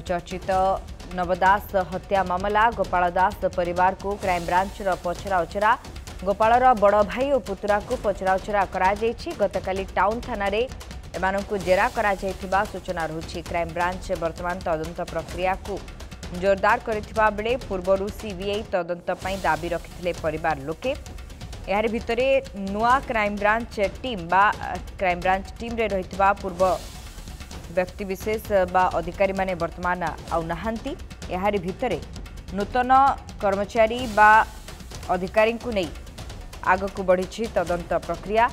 चर्चित नवदास हत्या मामला गोपाल दास परिवार को क्राइमब्रांच पचराउचरा गोपाल बड़ भाई और पुतुरा को पचराउचरा गतकाली टाउन थाना एमानंकु जेरा करा सूचना रही। क्राइमब्रांच वर्तमान तदंत प्रक्रिया को जोरदार करथिबा बेले पूर्वरु सीबीआई तदंत पई दाबी रखिथिले परिवार लोके। यार भितरे नुआ क्राइमब्रांच टीम रे रहितबा पूर्व व्यक्ति विशेष बा अधिकारी माने वर्तमान आउ नहांती। यार भितरे नूतन कर्मचारी बा अधिकारी को नहीं आग को बढ़ी तदंत प्रक्रिया।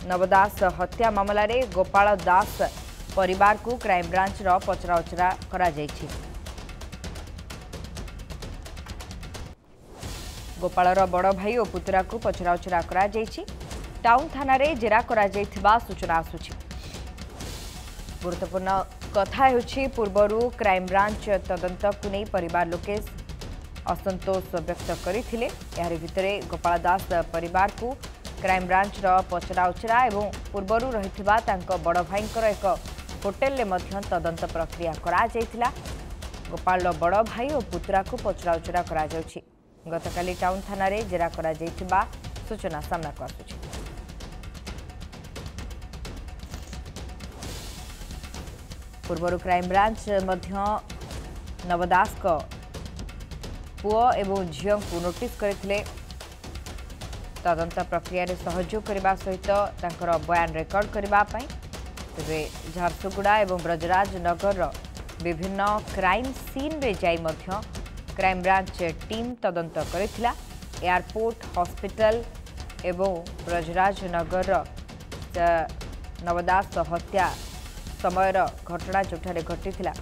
नवदास हत्या मामला रे गोपाल दास परिवार को क्राइमब्रांच पचराउचरा करा जायछि। गोपालर बड़ भाई और पुतुरा को पचराउचरा करा जायछि। टाउन थाना रे जेरा करा जायथिबा सूचना आसुछि। गुरुत्वपूर्ण कथा होछि पूर्वरु क्राइमब्रांच तदंत को नहीं परिवार लोके असंतोष व्यक्त करथिले। यार भितरे गोपाल दास परिवार को क्राइमब्रांच पचराउचरा एवं पूर्वरु रहिथिबा तांको बड़ भाईंकर एक होटेल ले मध्य तदंत प्रक्रिया करा जायथिला। गोपाल बड़ भाई और पुतुरा को पचराउचरा करा जाउछि। गतकाली टाउन थाना रे जेरा करा जायथिबा सूचना सामना को आसुछि। पूर्वरु क्राइमब्रांच मध्य नवदास को पुओ एवं झील को नोटिस करथिले। तदंत प्रक्रिया रे सहयोग करबा सहित तांकर बयान रेकर्ड करबा पई तेबे झारसुगुड़ा एवं ब्रजराज नगर विभिन्न क्राइम सीन रे जाई मध्य क्राइमब्रांच टीम तदंत करथिला। एयरपोर्ट हॉस्पिटल एवं ब्रजराज नगर नवदास हत्या समयर घटना जोठारे घटिथिला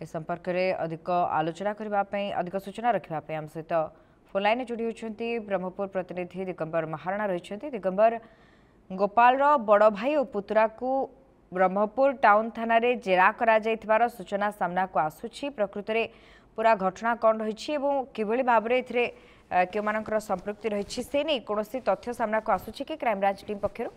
ए संपर्क में अधिक आलोचना करने अधिक सूचना रखापी आम सहित फोन लाइन जोड़ी होती ब्रह्मपुर प्रतिनिधि दिगंबर महाराणा रही। दिगंबर गोपाल बड़ भाई और पुतुरा को ब्रह्मपुर टाउन थाना रे जेरा करा जायथिबार सूचना सामना को आसुछि। प्रकृत में पूरा घटना कौन रही किभली भाव में क्यों मानकर संपृक्ति रही से नहीं कौन तथ्य सामना को आसुछि कि क्राइमब्रांच टीम पक्षर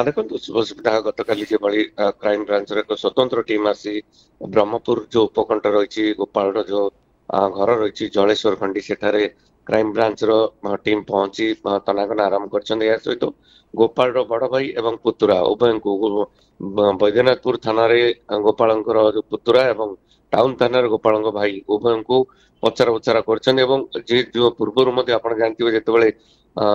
देखो सुविधा गतकाली जो क्राइम ब्रांच एक स्वतंत्र टीम आसी ब्रह्मपुर जो उपकंठ रही गोपाल जो घर रही जलेश्वर खंडी सेठारे क्राइम ब्रांच टीम पहुंची तनाघना आरंभ कर सहित गोपाल बड़ भाई एवं पुतुरा उभय को बैद्यनाथपुर थाना गोपाल जो पुतुरा एवं टाउन थाना गोपाल भाई उभय को पचरा उचरा कर पूर्व जानते जो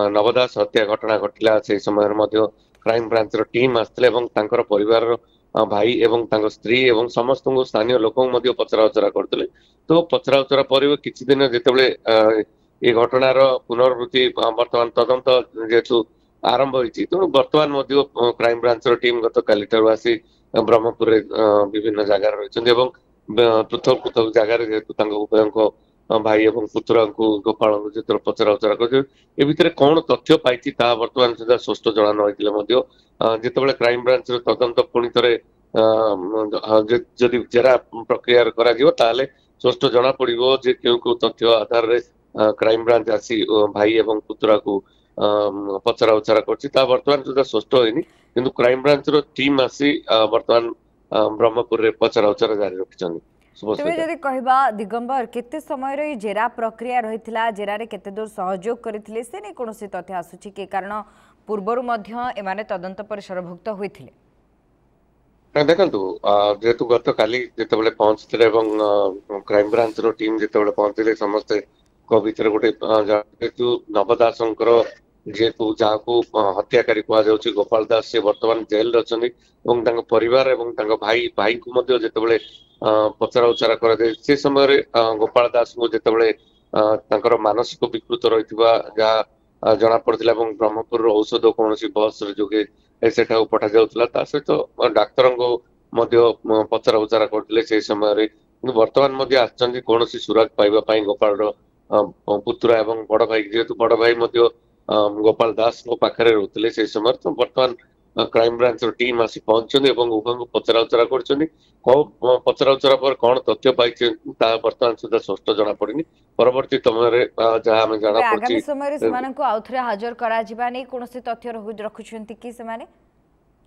नवदास हत्या घटना घटला से समय क्राइम ब्रांच टीम आसते परिवार भाई एवं स्त्री एवं समस्त स्थानीय लोक पचरा उचरा करते। तो पचरा उचरा पर किसी दिन जिते ये घटनार पुनरावृत्ति वर्तमान तदंत जेहेतु आरंभ होती तेणु वर्तमान क्राइम ब्रांच टीम गत काली आसी ब्रह्मपुर विभिन्न जगार रही पृथक पृथक जगार जेहेतु उभय भाई एवं पुतुरा को गोपाल जो पचरा उचरा कर कौन तथ्य पाई वर्तमान सुधा स्पष्ट जना नईले क्राइम ब्रांच तदंत पुणी थे जदि जेरा प्रक्रिया करा स्पष्ट जना पड़ो जे क्यों तथ्य आधार रे क्राइम ब्रांच आसी भाई एवं पुतुरा को पचरा उचरा कर वर्तमान सुधा स्पष्ट होनी किंतु क्राइम ब्रांच टीम आसी वर्तमान ब्रह्मपुर पचरा उचरा जारी रखिछन। तेज जदि कहबा दिगंबर केते समय जेरा प्रक्रिया रही जेरा रे केते दूर सहयोग करथिले से नहीं कोनोसी तथ्य आसुछि के कारण पूर्वरु मध्य एमाने तदंत परिसरभुक्त होइथिले। देखंतु जेतु गत काली जेतेबेले पहुंचथिले क्राइम ब्रांच रो टीम जेतेबेले पहुंचथिले समस्त को भीतर गोटे जेतु नवदासंकर जेतु जहाँ को हत्याकारी कह जाउछि गोपाल दास से वर्तमान जेल रे अछन्ती परिवार एवं भाई भाई को जेतेबेले पचरा उचरा कर से समय गोपाल दास को जितेबाला मानसिक विकृत रही जहाँ जना पड़ा ब्रह्मपुर औषध कौन बस जोगे सेठा पठा जाता सहित डाक्तर पचरा उचरा करते से समय वर्तमान कौन सुराग पाइबापी गोपाल पुतुरा एवं बड़ भाई जेहेतु बड़ भाई गोपाल दास पाखे रोते से समय तो वर्तमान କ୍ରାଇମ ବ୍ରାଞ୍ଚର ଟିମ୍ ଆସି ପହଞ୍ଚୁଛନ୍ତି ଏବଂ ଉଭୟଙ୍କୁ ପଚରା ଉଚରା କରୁଛନ୍ତି। ପଚରା ଉଚରା ପରେ କଣ ତଥ୍ୟ ପାଇଛନ୍ତି ତାହା ବର୍ତ୍ତମାନ ସୁଦ୍ଧା ସ୍ପଷ୍ଟ ଜଣାପଡିନି। ପରବର୍ତ୍ତୀ ସମୟରେ ଯାହା ଆମେ ତେବେ ଜଣାପଡୁଛି ଆଗାମୀ ସମୟରେ ସେମାନଙ୍କୁ ଆଉଥରେ ହାଜର କରାଯିବା ନେଇ କୌଣସି ତଥ୍ୟ ରଖୁଛନ୍ତି କି ସେମାନେ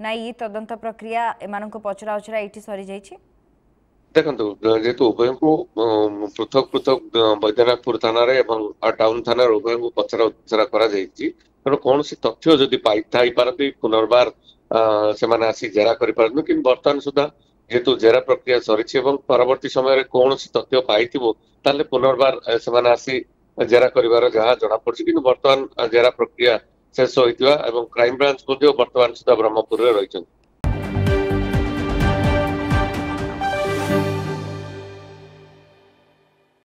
ନା ଇ ତଦନ୍ତ ପ୍ରକ୍ରିୟା ଏମାନଙ୍କୁ ପଚରା ଉଚରା ଏଇଠି ସରିଯାଇଛି? ଦେଖନ୍ତୁ ଯେହେତୁ ଉଭୟଙ୍କୁ ପୃଥକ ପୃଥକ ବୈଦ୍ୟନାଥପୁର ଥାନାରେ ଏବଂ ଟାଉନ ଥାନାରେ ଉଭୟଙ୍କୁ ପଚରା ଉଚରା କରାଯାଇଛି, ତେଣୁ କୌଣସି ତଥ୍ୟ ଯଦି ପାଇଥାଇପାରନ୍ତି ପୁନର୍ବାର ସେମାନେ ଆସି ଜେରା କରିପାରନ୍ତି। କିନ୍ତୁ ବର୍ତ୍ତମାନ ସୁଦ୍ଧା ଯେହେତୁ ଜେରା ପ୍ରକ୍ରିୟା ସରିଛି ଏବଂ ପରବର୍ତ୍ତୀ ସମୟରେ କୌଣସି ତଥ୍ୟ ପାଇଥିବ ତାହେଲେ ପୁନର୍ବାର ସେମାନେ ଆସି ଜେରା କରିବାର ଯାହା ଜଣାପଡୁଛି। କିନ୍ତୁ ବର୍ତ୍ତମାନ ଜେରା ପ୍ରକ୍ରିୟା ଶେଷ ହୋଇଥିବା ଏବଂ କ୍ରାଇମବ୍ରାଞ୍ଚ ମଧ୍ୟ ବର୍ତ୍ତମାନ ସୁଦ୍ଧା ବ୍ରହ୍ମପୁରରେ ରହିଛନ୍ତି।